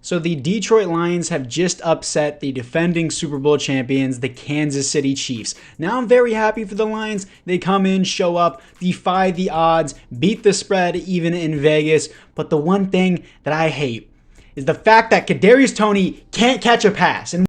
So the Detroit Lions have just upset the defending Super Bowl champions, the Kansas City Chiefs. Now I'm very happy for the Lions. They come in, show up, defy the odds, beat the spread even in Vegas. But the one thing that I hate is the fact that Kadarius Toney can't catch a pass. And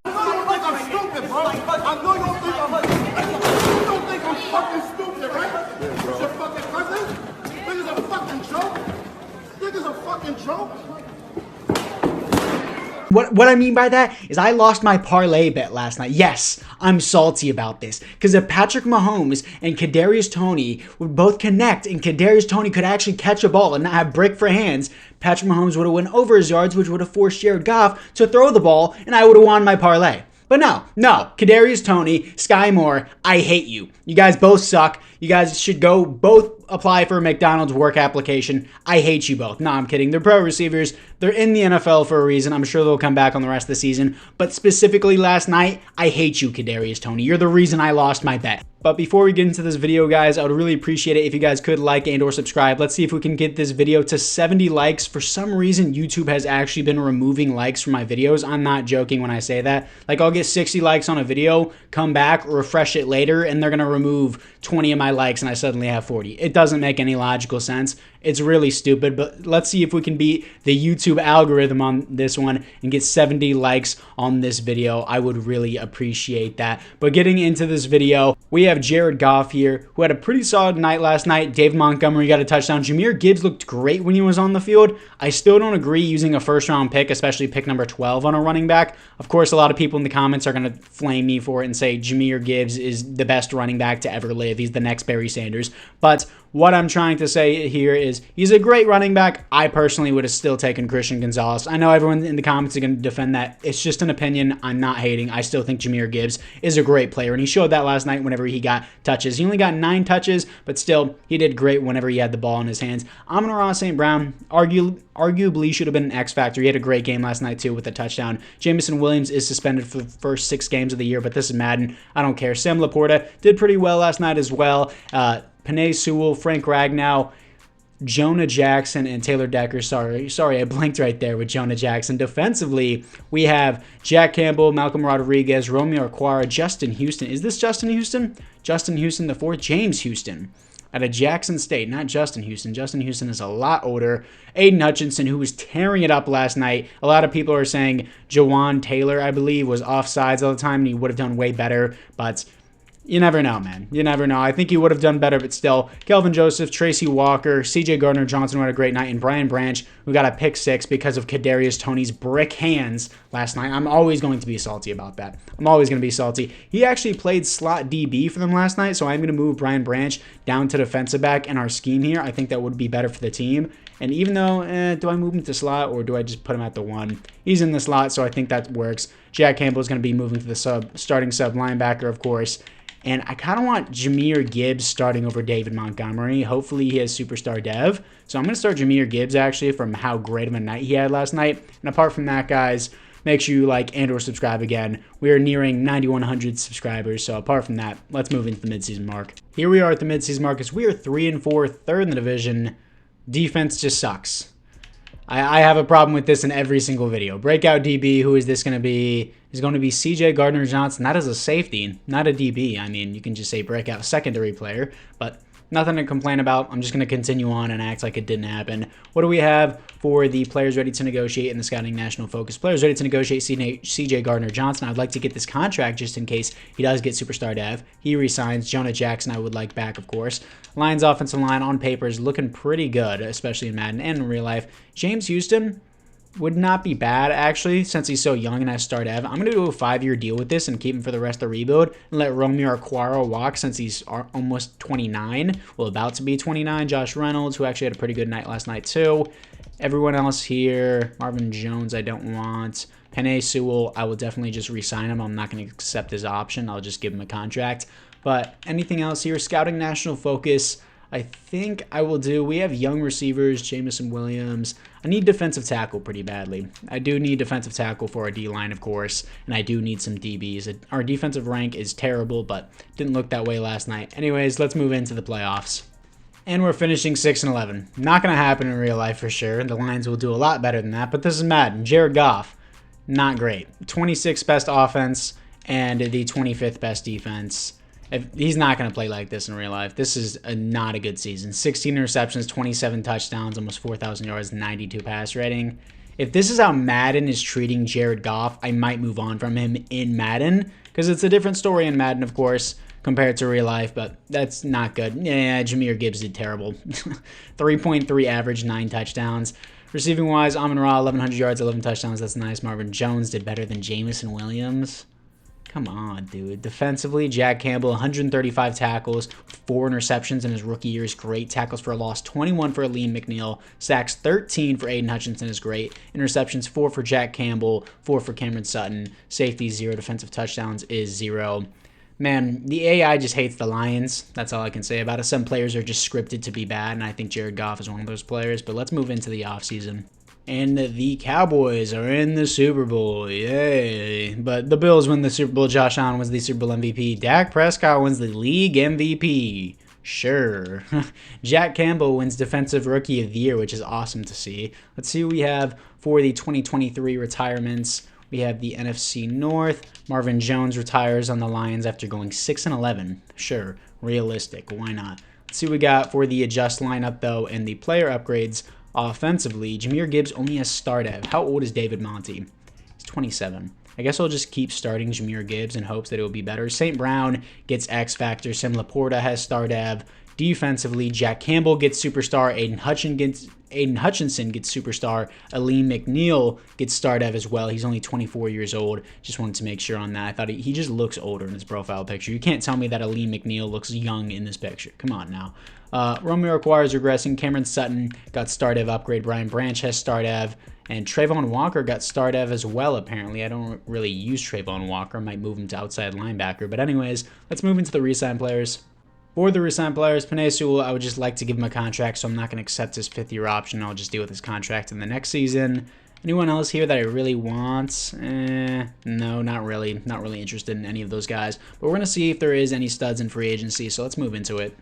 What I mean by that is I lost my parlay bet last night. Yes, I'm salty about this. Because if Patrick Mahomes and Kadarius Toney would both connect and Kadarius Toney could actually catch a ball and not have brick for hands, Patrick Mahomes would have went over his yards, which would have forced Jared Goff to throw the ball, and I would have won my parlay. But no, Kadarius Toney, Sky Moore, I hate you. You guys both suck. You guys should go both apply for a McDonald's work application. I hate you both. No, I'm kidding. They're pro receivers. They're in the NFL for a reason. I'm sure they'll come back on the rest of the season. But specifically last night, I hate you, Kadarius Toney. You're the reason I lost my bet. But before we get into this video, guys, I would really appreciate it if you guys could like and or subscribe. Let's see if we can get this video to 70 likes. For some reason, YouTube has actually been removing likes from my videos. I'm not joking when I say that. Like, I'll get 60 likes on a video, come back, refresh it later, and they're going to remove 20 of my likes, and I suddenly have 40. It doesn't make any logical sense. It's really stupid, but let's see if we can beat the YouTube algorithm on this one and get 70 likes on this video. I would really appreciate that. But getting into this video, we have Jared Goff here, who had a pretty solid night last night. David Montgomery got a touchdown. Jahmyr Gibbs looked great when he was on the field. I still don't agree using a first-round pick, especially pick number 12 on a running back. Of course, a lot of people in the comments are going to flame me for it and say Jahmyr Gibbs is the best running back to ever live. He's the next Barry Sanders. But what I'm trying to say here is he's a great running back. I personally would have still taken Christian Gonzalez. I know everyone in the comments are going to defend that. It's just an opinion. I'm not hating. I still think Jahmyr Gibbs is a great player, and he showed that last night whenever he got touches. He only got 9 touches, but still, he did great whenever he had the ball in his hands. Amon-Ra St. Brown arguably should have been an X factor. He had a great game last night, too, with a touchdown. Jameson Williams is suspended for the first 6 games of the year, but this is Madden. I don't care. Sam Laporta did pretty well last night as well. Penei Sewell, Frank Ragnow, Jonah Jackson, and Taylor Decker. Sorry, I blinked right there with Jonah Jackson. Defensively, we have Jack Campbell, Malcolm Rodriguez, Romeo Okwara, Justin Houston. Is this Justin Houston? Justin Houston the fourth. James Houston out of Jackson State, not Justin Houston. Justin Houston is a lot older. Aiden Hutchinson, who was tearing it up last night. A lot of people are saying Jawan Taylor, I believe, was offsides all the time, and he would have done way better, but you never know, man. You never know. I think he would have done better, but still. Kelvin Joseph, Tracy Walker, CJ Gardner-Johnson, who had a great night, and Brian Branch, who got a pick 6 because of Kadarius Toney's brick hands last night. I'm always going to be salty about that. I'm always going to be salty. He actually played slot DB for them last night, so I'm going to move Brian Branch down to defensive back in our scheme here. I think that would be better for the team. And even though, do I move him to slot or do I just put him at the 1? He's in the slot, so I think that works. Jack Campbell is going to be moving to the starting sub linebacker, of course. And I kind of want Jahmyr Gibbs starting over David Montgomery. Hopefully he has superstar dev. So I'm going to start Jahmyr Gibbs, actually, from how great of a night he had last night. And apart from that, guys, make sure you like and or subscribe again. We are nearing 9,100 subscribers. So apart from that, let's move into the midseason mark. Here we are at the midseason mark as we are 3-4, third in the division. Defense just sucks. I have a problem with this in every single video. Breakout DB, who is this going to be? Is going to be CJ Gardner-Johnson. That is a safety, not a DB. I mean, you can just say breakout secondary player, but nothing to complain about. I'm just going to continue on and act like it didn't happen. What do we have for the players ready to negotiate in the Scouting National Focus? Players ready to negotiate CJ Gardner-Johnson. I'd like to get this contract just in case he does get superstar dev. He resigns. Jonah Jackson I would like back, of course. Lions offensive line on paper is looking pretty good, especially in Madden and in real life. James Houston would not be bad, actually, since he's so young and has star dev. I'm going to do a 5-year deal with this and keep him for the rest of the rebuild and let Romeo Okwara walk since he's almost 29. Well, about to be 29. Josh Reynolds, who actually had a pretty good night last night, too. Everyone else here. Marvin Jones, I don't want. Penei Sewell, I will definitely just re-sign him. I'm not going to accept his option. I'll just give him a contract. But anything else here? Scouting National Focus, I think I will do. We have young receivers, Jameson Williams. I need defensive tackle pretty badly. I do need defensive tackle for our D-line, of course, and I do need some DBs. Our defensive rank is terrible, but didn't look that way last night. Anyways, let's move into the playoffs. And we're finishing 6-11. Not going to happen in real life for sure. The Lions will do a lot better than that, but this is Madden. Jared Goff, not great. 26th best offense and the 25th best defense. He's not going to play like this in real life. This is not a good season. 16 interceptions, 27 touchdowns, almost 4,000 yards, 92 pass rating. If this is how Madden is treating Jared Goff, I might move on from him in Madden, because it's a different story in Madden, of course, compared to real life, but that's not good. Yeah, Jahmyr Gibbs did terrible. 3.3 average, 9 touchdowns. Receiving wise, Amon-Ra, 1,100 yards, 11 touchdowns. That's nice. Marvin Jones did better than Jameson Williams. Come on, dude. Defensively, Jack Campbell, 135 tackles, 4 interceptions in his rookie year is great. Tackles for a loss, 21 for Aleem McNeil. Sacks, 13 for Aiden Hutchinson is great. Interceptions, 4 for Jack Campbell, 4 for Cameron Sutton. Safety, 0. Defensive touchdowns is 0. Man, the AI just hates the Lions. That's all I can say about it. Some players are just scripted to be bad, and I think Jared Goff is one of those players. But let's move into the offseason. And the Cowboys are in the Super Bowl. Yay. But the Bills win the Super Bowl. Josh Allen wins the Super Bowl MVP. Dak Prescott wins the league MVP. Sure. Jack Campbell wins Defensive Rookie of the Year, which is awesome to see. Let's see what we have for the 2023 retirements. We have the NFC North. Marvin Jones retires on the Lions after going 6-11. Sure, realistic. Why not? Let's see what we got for the adjust lineup, though, and the player upgrades offensively. Jahmyr Gibbs only has star dev. How old is David Monty? He's 27. I guess I'll just keep starting Jahmyr Gibbs in hopes that it will be better. St. Brown gets X Factor. Sam Laporta has star dev. Defensively, Jack Campbell gets superstar. Aiden Hutchinson gets superstar. Aleem McNeil gets star dev as well. He's only 24 years old. Just wanted to make sure on that. I thought he just looks older in his profile picture. You can't tell me that Aleem McNeil looks young in this picture. Come on now. Romeo Okwara is regressing. Cameron Sutton got star dev upgrade. Brian Branch has star dev. And Trayvon Walker got star dev as well, apparently. I don't really use Trayvon Walker. I might move him to outside linebacker. But anyways, let's move into the re-sign players. For the re-signed players, Penei Sewell, I would just like to give him a contract, so I'm not going to accept his 5th-year option. I'll just deal with his contract in the next season. Anyone else here that I really want? No, not really. Not really interested in any of those guys. But we're going to see if there is any studs in free agency, so let's move into it.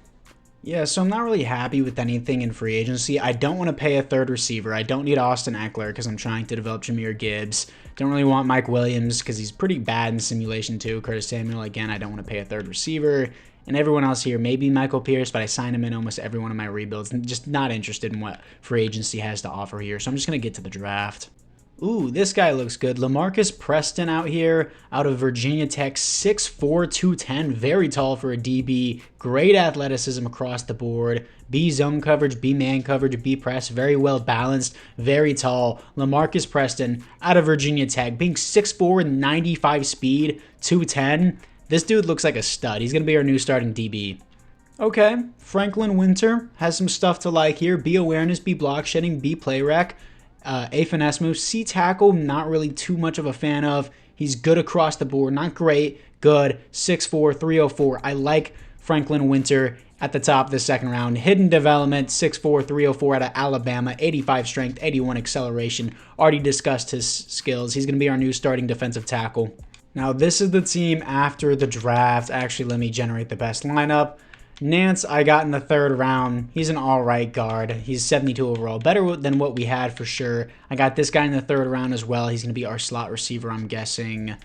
Yeah, so I'm not really happy with anything in free agency. I don't want to pay a 3rd receiver. I don't need Austin Eckler because I'm trying to develop Jahmyr Gibbs. Don't really want Mike Williams because he's pretty bad in simulation too. Curtis Samuel, again, I don't want to pay a 3rd receiver. And everyone else here, maybe Michael Pierce, but I signed him in almost every one of my rebuilds. I'm just not interested in what free agency has to offer here. So I'm just going to get to the draft. Ooh, this guy looks good. LaMarcus Preston out here, out of Virginia Tech, 6'4", 210, very tall for a DB. Great athleticism across the board. B zone coverage, B man coverage, B press, very well balanced, very tall. LaMarcus Preston out of Virginia Tech, being 6'4", 95 speed, 210. This dude looks like a stud. He's going to be our new starting DB. Okay, Franklin Winter has some stuff to like here. B awareness, B block shedding, B play rec. A finesse move. C tackle, not really too much of a fan of. He's good across the board. Not great, good. 6'4", 304. I like Franklin Winter at the top of the 2nd round. Hidden development, 6'4", 304 out of Alabama. 85 strength, 81 acceleration. Already discussed his skills. He's going to be our new starting defensive tackle. Now, this is the team after the draft. Actually, let me generate the best lineup. Nance, I got in the 3rd round. He's an all-right guard. He's 72 overall. Better than what we had for sure. I got this guy in the 3rd round as well. He's going to be our slot receiver, I'm guessing.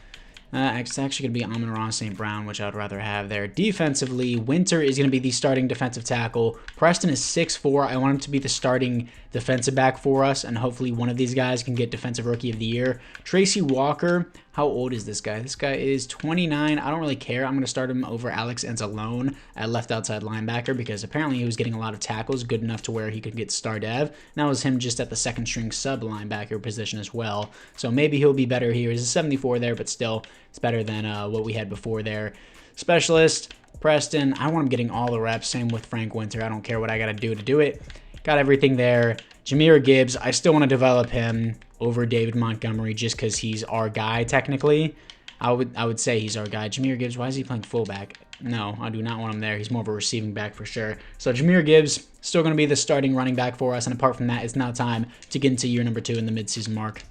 It's actually going to be Amon-Ra St. Brown, which I'd rather have there. Defensively, Winter is going to be the starting defensive tackle. Preston is 6'4". I want him to be the starting defensive back for us, and hopefully one of these guys can get Defensive Rookie of the Year. Tracy Walker, how old is this guy? This guy is 29. I don't really care. I'm going to start him over Alex Anzalone at left outside linebacker because apparently he was getting a lot of tackles, good enough to where he could get star dev. And that was him just at the 2nd string sub linebacker position as well. So maybe he'll be better here. He's a 74 there, but still, it's better than what we had before there. Specialist, Preston. I want him getting all the reps. Same with Frank Winter. I don't care what I got to do it. Got everything there. Jahmyr Gibbs, I still want to develop him over David Montgomery just because he's our guy technically. I would say he's our guy. Jahmyr Gibbs, why is he playing fullback? No, I do not want him there. He's more of a receiving back for sure. So Jahmyr Gibbs, still going to be the starting running back for us. And apart from that, it's now time to get into year number 2 in the midseason mark.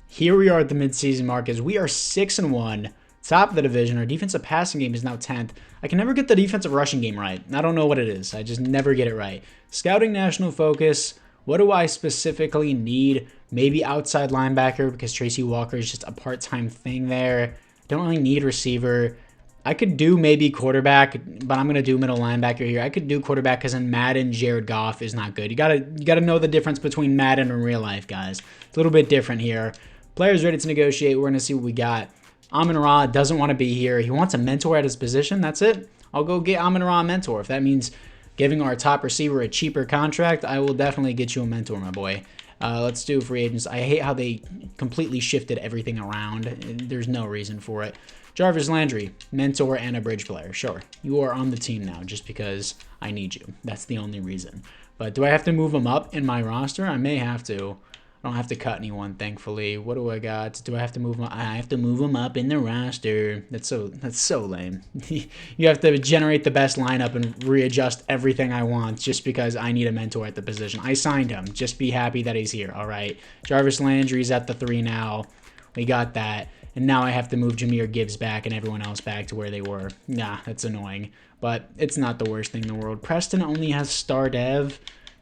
Here we are at the midseason mark as we are 6-1. top of the division. Our defensive passing game is now 10th. I can never get the defensive rushing game right. I don't know what it is. I just never get it right. Scouting national focus. What do I specifically need? Maybe outside linebacker because Tracy Walker is just a part-time thing there. Don't really need receiver. I could do maybe quarterback, but I'm going to do middle linebacker here. I could do quarterback because in Madden, Jared Goff is not good. You gotta know the difference between Madden and real life, guys. It's a little bit different here. Players ready to negotiate. We're going to see what we got. Amon-Ra doesn't want to be here. He wants a mentor at his position. That's it. I'll go get Amon-Ra a mentor. If that means giving our top receiver a cheaper contract, I will definitely get you a mentor, my boy. Let's do free agents. I hate how they completely shifted everything around. There's no reason for it. Jarvis Landry, mentor and a bridge player. Sure, you are on the team now just because I need you. That's the only reason. But do I have to move him up in my roster? I may have to. I don't have to cut anyone, thankfully. What do I got? Do I have to move him? I have to move him up in the roster. That's so lame. You have to generate the best lineup and readjust everything I want just because I need a mentor at the position. I signed him. Just be happy that he's here. All right. Jarvis Landry's at the 3 now. We got that. And now I have to move Jahmyr Gibbs back and everyone else back to where they were. Nah, that's annoying. But it's not the worst thing in the world. Preston only has star dev.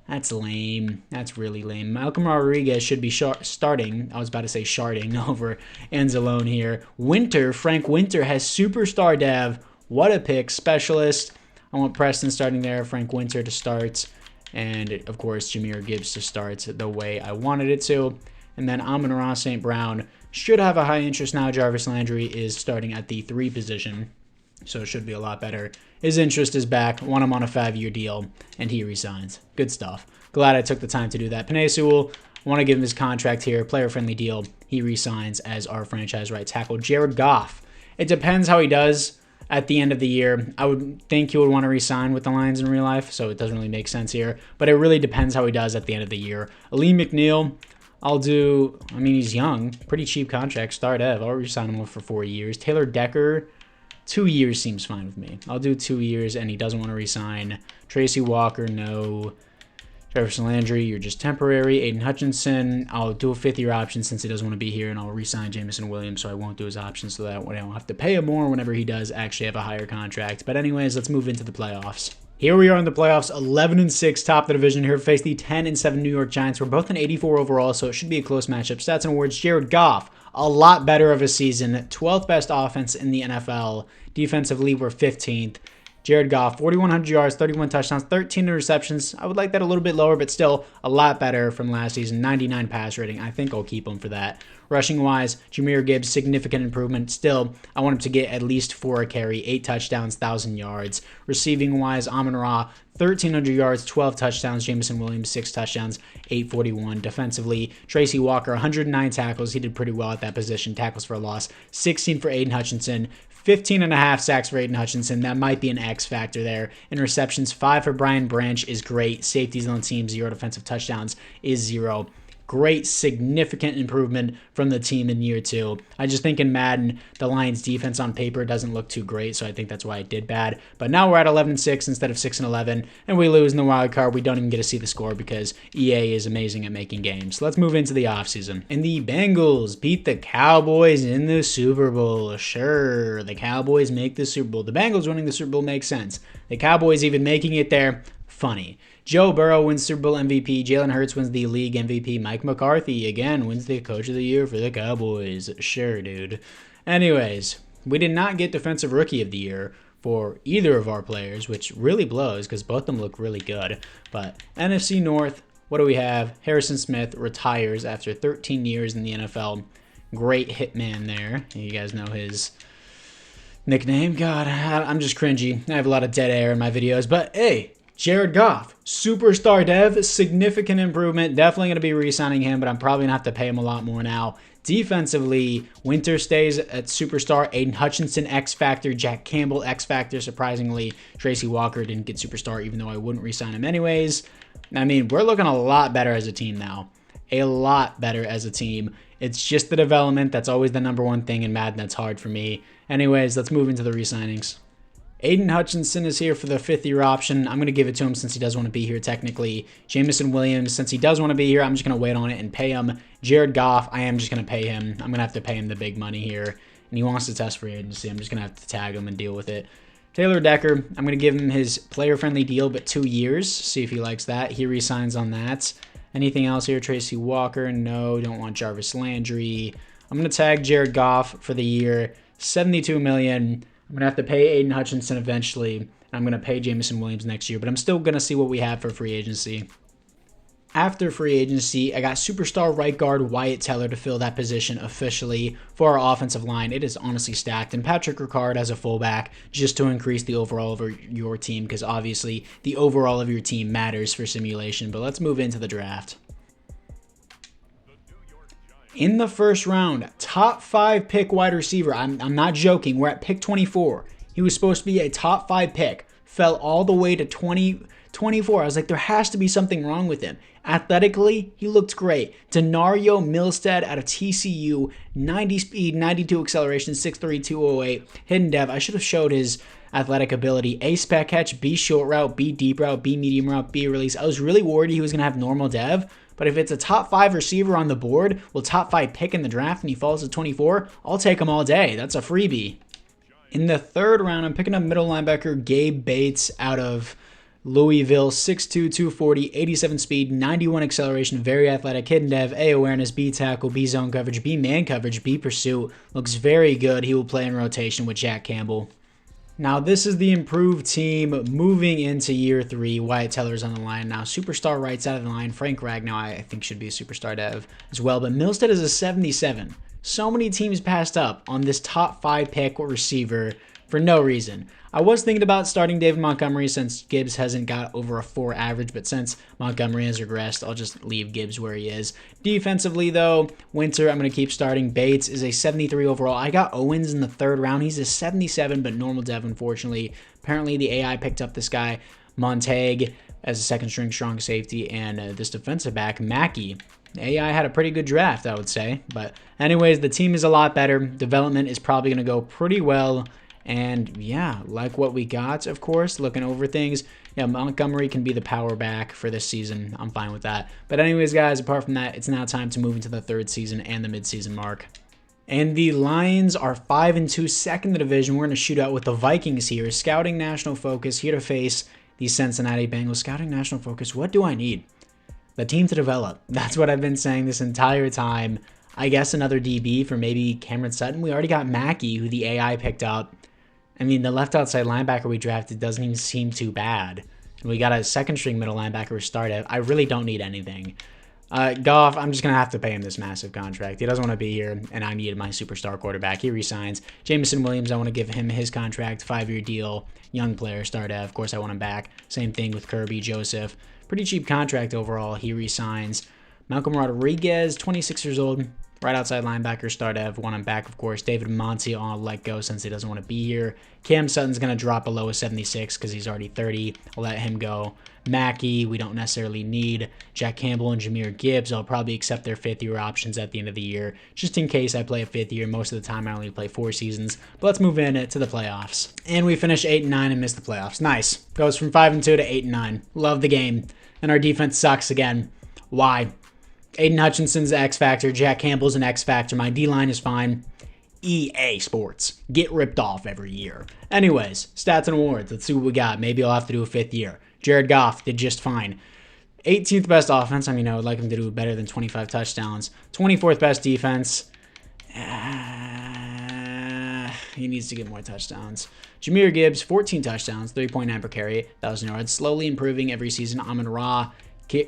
That's lame. That's really lame. Malcolm Rodriguez should be starting. I was about to say sharding over Anzalone here. Frank Winter has superstar dev. What a pick. Specialist. I want Preston starting there. Frank Winter to start. And, of course, Jahmyr Gibbs to start the way I wanted it to. And then Amon-Ra St. Brown should have a high interest now. Jarvis Landry is starting at the 3 position, so it should be a lot better. His interest is back. Want him on a 5-year deal, and he resigns. Good stuff. Glad I took the time to do that. Penei Sewell, want to give him his contract here. Player-friendly deal. He resigns as our franchise right tackle. Jared Goff. It depends how he does at the end of the year. I would think he would want to resign with the Lions in real life, so it doesn't really make sense here. But it really depends how he does at the end of the year. Aleem McNeil, he's young, pretty cheap contract, start Ev. I'll resign him for 4 years. Taylor Decker, 2 years seems fine with me. I'll do 2 years, and he doesn't want to resign. Tracy Walker, no. Jarvis Landry, you're just temporary. Aiden Hutchinson, I'll do a 5th-year option since he doesn't want to be here, and I'll resign Jameson Williams, so I won't do his option so that I don't have to pay him more whenever he does actually have a higher contract. But anyways, let's move into the playoffs. Here we are in the playoffs, 11-6, top of the division. Here face the 10-7 New York Giants. We're both an 84 overall, so it should be a close matchup. Stats and awards, Jared Goff, a lot better of a season. 12th best offense in the NFL. Defensively, we're 15th. Jared Goff, 4,100 yards, 31 touchdowns, 13 interceptions. I would like that a little bit lower, but still a lot better from last season. 99 pass rating. I think I'll keep him for that. Rushing-wise, Jahmyr Gibbs, significant improvement. Still, I want him to get at least 4 a carry, 8 touchdowns, 1,000 yards. Receiving-wise, Amon-Ra, 1,300 yards, 12 touchdowns. Jameson Williams, 6 touchdowns, 841. Defensively, Tracy Walker, 109 tackles. He did pretty well at that position. Tackles for a loss, 16 for Aiden Hutchinson. 15.5 sacks for Aiden Hutchinson. That might be an X factor there. Interceptions, 5 for Brian Branch is great. Safeties on the team, 0 defensive touchdowns is 0. Great, significant improvement from the team in year 2. I just think in Madden, the Lions' defense on paper doesn't look too great, so I think that's why it did bad. But now we're at 11-6 instead of 6-11, and we lose in the wild card. We don't even get to see the score because EA is amazing at making games. Let's move into the offseason. And the Bengals beat the Cowboys in the Super Bowl. Sure, the Cowboys make the Super Bowl. The Bengals winning the Super Bowl makes sense. The Cowboys even making it there, funny. Joe Burrow wins Super Bowl MVP. Jalen Hurts wins the league MVP. Mike McCarthy, again, wins the Coach of the Year for the Cowboys. Sure, dude. Anyways, we did not get Defensive Rookie of the Year for either of our players, which really blows because both of them look really good. But NFC North, what do we have? Harrison Smith retires after 13 years in the NFL. Great hitman there. You guys know his nickname. God, I'm just cringy. I have a lot of dead air in my videos, but hey, Jared Goff, superstar dev, significant improvement. Definitely going to be re-signing him, but I'm probably going to have to pay him a lot more now. Defensively, Winter stays at superstar. Aiden Hutchinson, X Factor. Jack Campbell, X Factor. Surprisingly, Tracy Walker didn't get superstar, even though I wouldn't re-sign him anyways. I mean, we're looking a lot better as a team now. A lot better as a team. It's just the development. That's always the number one thing in Madden that's hard for me. Anyways, let's move into the re-signings. Aiden Hutchinson is here for the 5th-year option. I'm going to give it to him since he does want to be here technically. Jameson Williams, since he does want to be here, I'm just going to wait on it and pay him. Jared Goff, I am just going to pay him. I'm going to have to pay him the big money here. and he wants to test free agency. I'm just going to have to tag him and deal with it. Taylor Decker, I'm going to give him his player-friendly deal, but 2 years. See if he likes that. He re-signs on that. Anything else here? Tracy Walker, no. Don't want Jarvis Landry. I'm going to tag Jared Goff for the year. $72 million. I'm going to have to pay Aiden Hutchinson eventually. I'm going to pay Jameson Williams next year, but I'm still going to see what we have for free agency. After free agency, I got superstar right guard Wyatt Teller to fill that position officially for our offensive line. It is honestly stacked. And Patrick Ricard as a fullback just to increase the overall of your team, because obviously the overall of your team matters for simulation. But let's move into the draft. In the first round, top 5 pick wide receiver. I'm not joking. We're at pick 24. He was supposed to be a top 5 pick. Fell all the way to 24. I was like, there has to be something wrong with him. Athletically, he looked great. Denario Milstead out of TCU, 90 speed, 92 acceleration, 6'3", 208. Hidden dev. I should have showed his athletic ability. A spec catch, B short route, B deep route, B medium route, B release. I was really worried he was going to have normal dev. But if it's a top 5 receiver on the board, well, top 5 pick in the draft, and he falls to 24, I'll take him all day. That's a freebie. In the third round, I'm picking up middle linebacker Gabe Bates out of Louisville, 6'2", 240, 87 speed, 91 acceleration, very athletic, hidden dev, A awareness, B tackle, B zone coverage, B man coverage, B pursuit. Looks very good. He will play in rotation with Jack Campbell. Now, this is the improved team moving into year 3. Wyatt Teller's on the line now. Superstar right side of the line. Frank Ragnow, I think, should be a superstar dev as well. But Milstead is a 77. So many teams passed up on this top 5 pick receiver for no reason. I was thinking about starting David Montgomery since Gibbs hasn't got over a 4 average, but since Montgomery has regressed, I'll just leave Gibbs where he is. Defensively, though, Winter, I'm going to keep starting. Bates is a 73 overall. I got Owens in the 3rd round. He's a 77, but normal dev, unfortunately. Apparently, the AI picked up this guy, Montague, as a 2nd string strong safety, and this defensive back, Mackey. AI had a pretty good draft, I would say. But anyways, the team is a lot better. Development is probably going to go pretty well. And yeah, like what we got, of course, looking over things. Yeah, Montgomery can be the power back for this season. I'm fine with that. But anyways, guys, apart from that, it's now time to move into the 3rd season and the midseason mark. And the Lions are 5-2, 2nd in the division. We're going to shoot out with the Vikings here. Scouting national focus here to face the Cincinnati Bengals. Scouting national focus. What do I need? The team to develop. That's what I've been saying this entire time. I guess another DB for maybe Cameron Sutton. We already got Mackey, who the AI picked up. I mean, the left outside linebacker we drafted doesn't even seem too bad. And we got a 2nd string middle linebacker we started. I really don't need anything. Goff, I'm just going to have to pay him this massive contract. He doesn't want to be here, and I needed my superstar quarterback. He resigns. Jameson Williams, I want to give him his contract, 5-year deal. Young player, start of course, I want him back. Same thing with Kirby Joseph. Pretty cheap contract overall. He resigns. Malcolm Rodriguez, 26 years old. Right outside linebacker, start of want him back, of course. David Monty, I'll let go since he doesn't want to be here. Cam Sutton's going to drop below a 76 because he's already 30. I'll let him go. Mackey, we don't necessarily need. Jack Campbell and Jahmyr Gibbs, I'll probably accept their 5th-year options at the end of the year, just in case I play a 5th year. Most of the time, I only play 4 seasons. But let's move in to the playoffs. And we finish 8-9 and miss the playoffs. Nice. Goes from 5-2 to 8-9. Love the game. And our defense sucks again. Why? Aiden Hutchinson's X Factor. Jack Campbell's an X Factor. My D-line is fine. EA Sports. Get ripped off every year. Anyways, stats and awards. Let's see what we got. Maybe I'll have to do a 5th year. Jared Goff did just fine. 18th best offense. I mean, I would like him to do better than 25 touchdowns. 24th best defense. He needs to get more touchdowns. Jahmyr Gibbs, 14 touchdowns, 3.9 per carry, 1,000 yards. Slowly improving every season. Amon-Ra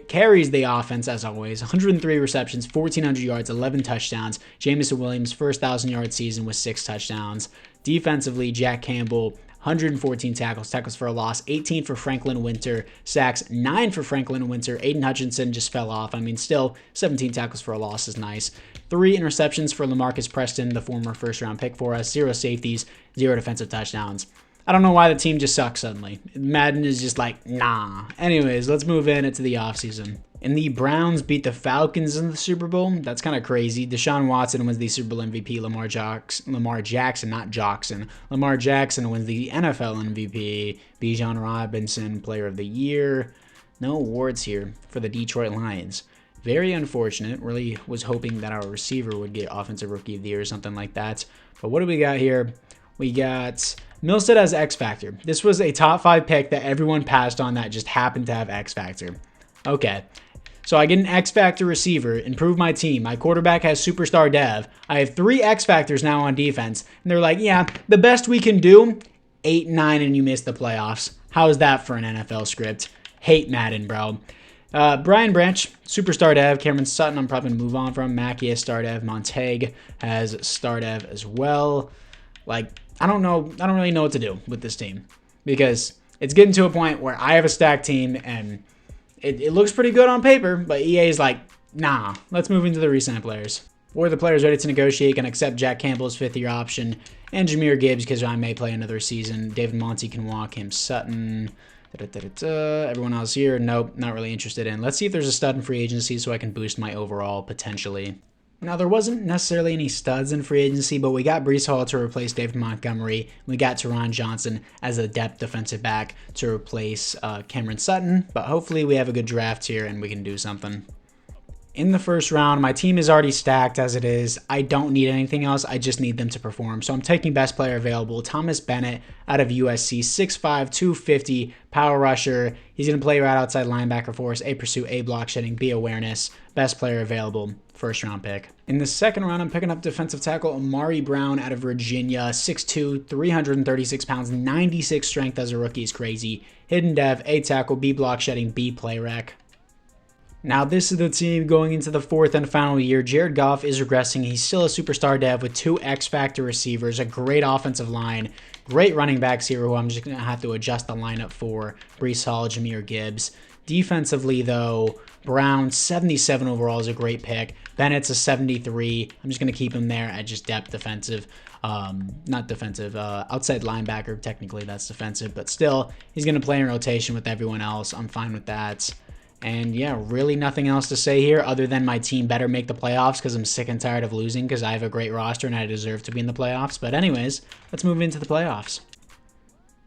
carries the offense as always. 103 receptions, 1,400 yards, 11 touchdowns. Jameson Williams, first 1,000-yard season with 6 touchdowns. Defensively, Jack Campbell, 114 tackles for a loss, 18 for Franklin Winter, sacks, 9 for Franklin Winter. Aiden Hutchinson just fell off. I mean, still, 17 tackles for a loss is nice. 3 interceptions for Lamarcus Preston, the former first-round pick for us. 0 safeties, 0 defensive touchdowns. I don't know why the team just sucks suddenly. Madden is just like, nah. Anyways, let's move into the offseason. And the Browns beat the Falcons in the Super Bowl. That's kind of crazy. Deshaun Watson wins the Super Bowl MVP. Lamar Jackson wins the NFL MVP. Bijan Robinson, Player of the Year. No awards here for the Detroit Lions. Very unfortunate. Really was hoping that our receiver would get Offensive Rookie of the Year or something like that. But what do we got here? We got Milstead as X Factor. This was a top 5 pick that everyone passed on that just happened to have X Factor. Okay. So I get an X Factor receiver, improve my team. My quarterback has superstar dev. I have 3 X Factors now on defense. And they're like, yeah, the best we can do, 8-9 and you miss the playoffs. How's that for an NFL script? Hate Madden, bro. Brian Branch, superstar dev. Cameron Sutton, I'm probably going to move on from. Mackey has star dev. Montague has star dev as well. Like, I don't really know what to do with this team because it's getting to a point where I have a stacked team and it looks pretty good on paper, but EA is like, nah, let's move into the recent players. Or the players ready to negotiate can accept Jack Campbell's 5th-year option and Jahmyr Gibbs because I may play another season. David Monty can walk him. Sutton. Everyone else here, nope, not really interested in. Let's see if there's a stud in free agency so I can boost my overall potentially. Now, there wasn't necessarily any studs in free agency, but we got Breece Hall to replace David Montgomery. We got Teron Johnson as a depth defensive back to replace Cameron Sutton. But hopefully we have a good draft here and we can do something. In the first round, my team is already stacked as it is. I don't need anything else. I just need them to perform. So I'm taking best player available. Thomas Bennett out of USC, 6'5", 250, power rusher. He's going to play right outside linebacker for us. A pursuit, A block shedding, B awareness. Best player available. First round pick. In the second round, I'm picking up defensive tackle Amari Brown out of Virginia, 6'2", 336 pounds, 96 strength as a rookie is crazy. Hidden dev, A tackle, B block shedding, B play rec. Now, this is the team going into the 4th and final year. Jared Goff is regressing. He's still a superstar dev with 2 X-Factor receivers, a great offensive line, great running backs here who I'm just going to have to adjust the lineup for. Breece Hall, Jahmyr Gibbs. Defensively, though, Brown, 77 overall is a great pick. Bennett's a 73. I'm just going to keep him there at just depth defensive. Not defensive, outside linebacker. Technically, that's defensive, but still, he's going to play in rotation with everyone else. I'm fine with that. And yeah, really nothing else to say here other than my team better make the playoffs because I'm sick and tired of losing because I have a great roster and I deserve to be in the playoffs. But anyways, let's move into the playoffs.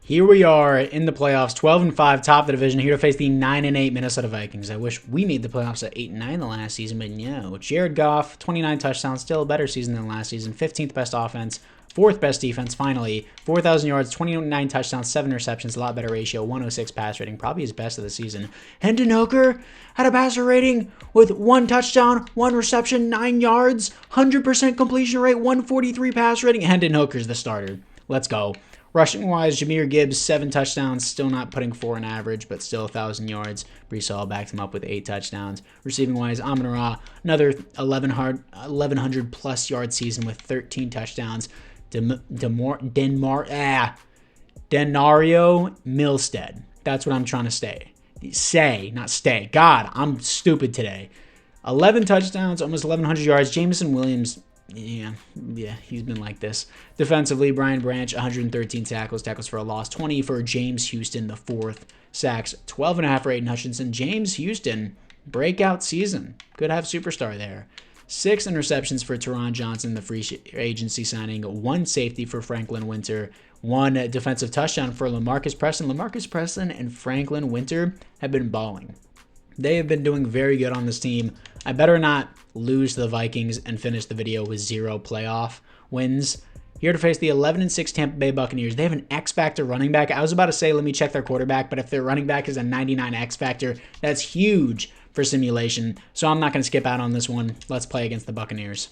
Here we are in the playoffs, 12-5, top of the division, here to face the 9-8 Minnesota Vikings. I wish we made the playoffs at 8-9 the last season, but no. Jared Goff, 29 touchdowns, still a better season than last season, 15th best offense, 4th best defense, finally, 4,000 yards, 29 touchdowns, 7 receptions, a lot better ratio, 106 pass rating, probably his best of the season. Hendon Hooker had a passer rating with 1 touchdown, 1 reception, 9 yards, 100% completion rate, 143 pass rating. Hendon Hooker's the starter. Let's go. Rushing-wise, Jahmyr Gibbs, 7 touchdowns, still not putting 4 in average, but still 1,000 yards. Breece Hall backed him up with 8 touchdowns. Receiving-wise, Amon-Ra, another 1,100-plus yard season with 13 touchdowns. Denario Milstead. That's what I'm trying to say, not stay. God, I'm stupid today. 11 touchdowns, almost 1,100 yards. Jameson Williams, yeah, he's been like this. Defensively, Brian Branch, 113 tackles for a loss, 20 for James Houston, the 4th. Sacks, 12.5 for Aiden Hutchinson. James Houston, breakout season. Could have superstar there. 6 interceptions for Teron Johnson, the free agency signing. 1 safety for Franklin Winter. 1 defensive touchdown for Lamarcus Preston. Lamarcus Preston and Franklin Winter have been balling. They have been doing very good on this team. I better not lose to the Vikings and finish the video with 0 playoff wins. Here to face the 11-6 Tampa Bay Buccaneers. They have an X-Factor running back. I was about to say, let me check their quarterback, but if their running back is a 99 X-Factor, that's huge for simulation. So I'm not going to skip out on this one. Let's play against the Buccaneers.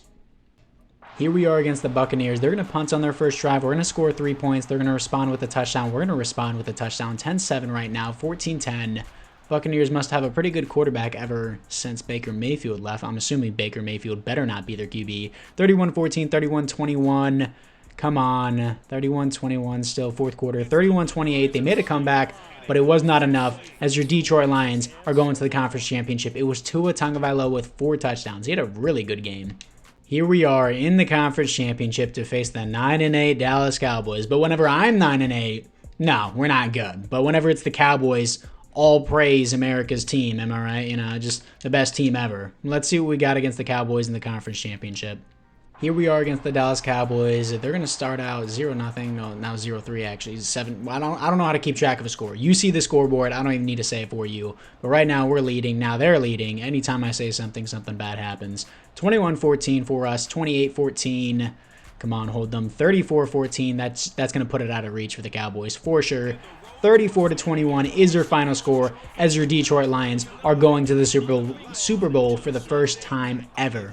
Here we are against the Buccaneers. They're going to punt on their first drive. We're going to score 3 points. They're going to respond with a touchdown. We're going to respond with a touchdown. 10-7 right now, 14-10. Buccaneers must have a pretty good quarterback ever since Baker Mayfield left. I'm assuming Baker Mayfield better not be their QB. 31-14, 31-21. Come on. 31-21 still, 4th quarter. 31-28. They made a comeback, but it was not enough as your Detroit Lions are going to the conference championship. It was Tua Tagovailoa with 4 touchdowns. He had a really good game. Here we are in the conference championship to face the 9-8 Dallas Cowboys. But whenever I'm 9-8, no, we're not good. But whenever it's the Cowboys, all praise America's team, am I right? You know, just the best team ever. Let's see what we got against the Cowboys in the conference championship. Here we are against the Dallas Cowboys. They're going to start out 0-0. No, now 0-3 actually. 7. I don't know how to keep track of a score. You see the scoreboard. I don't even need to say it for you. But right now we're leading. Now they're leading. Anytime I say something bad happens. 21-14 for us. 28-14. Come on, hold them. 34-14. That's going to put it out of reach for the Cowboys for sure. 34-21 is your final score as your Detroit Lions are going to the Super Bowl for the first time ever.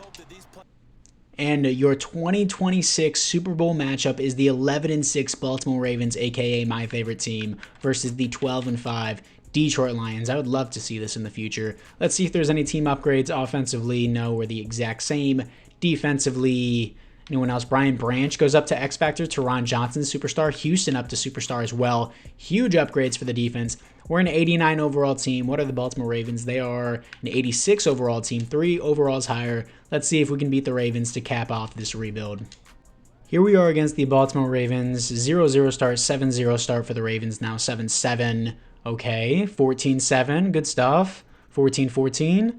And your 2026 Super Bowl matchup is the 11-6 Baltimore Ravens, aka my favorite team, versus the 12-5 Detroit Lions. I would love to see this in the future. Let's see if there's any team upgrades. Offensively, no, we're the exact same. Defensively, anyone else? Brian Branch goes up to X Factor. Teron Johnson, superstar. Houston up to superstar as well. Huge upgrades for the defense. We're an 89 overall team. What are the Baltimore Ravens? They are an 86 overall team. 3 overalls higher. Let's see if we can beat the Ravens to cap off this rebuild. Here we are against the Baltimore Ravens. 0-0 start, 7-0 start for the Ravens. Now 7-7. Okay, 14-7. Good stuff. 14-14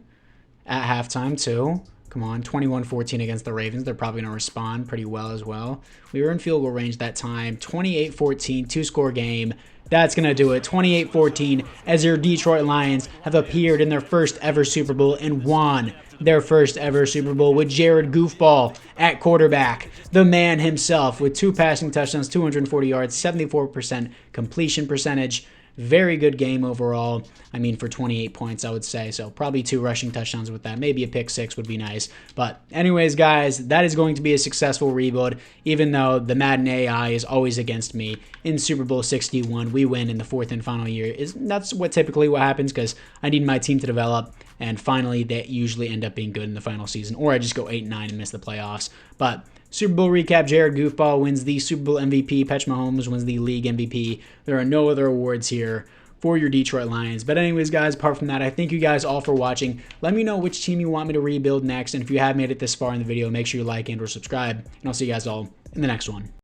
at halftime too. Come on, 21-14 against the Ravens. They're probably going to respond pretty well as well. We were in field goal range that time. 28-14, two-score game. That's going to do it. 28-14 as your Detroit Lions have appeared in their first ever Super Bowl and won their first ever Super Bowl with Jared Goofball at quarterback. The man himself with 2 passing touchdowns, 240 yards, 74% completion percentage. Very good game overall. I mean, for 28 points, I would say. So probably 2 rushing touchdowns with that. Maybe a pick 6 would be nice. But anyways, guys, that is going to be a successful rebuild, even though the Madden AI is always against me. In Super Bowl 61, we win in the 4th and final year. That's what typically what happens because I need my team to develop. And finally, they usually end up being good in the final season. Or I just go 8-9 and miss the playoffs. But Super Bowl recap, Jared Goofball wins the Super Bowl MVP. Patrick Mahomes wins the league MVP. There are no other awards here for your Detroit Lions. But anyways, guys, apart from that, I thank you guys all for watching. Let me know which team you want me to rebuild next. And if you have made it this far in the video, make sure you like and or subscribe. And I'll see you guys all in the next one.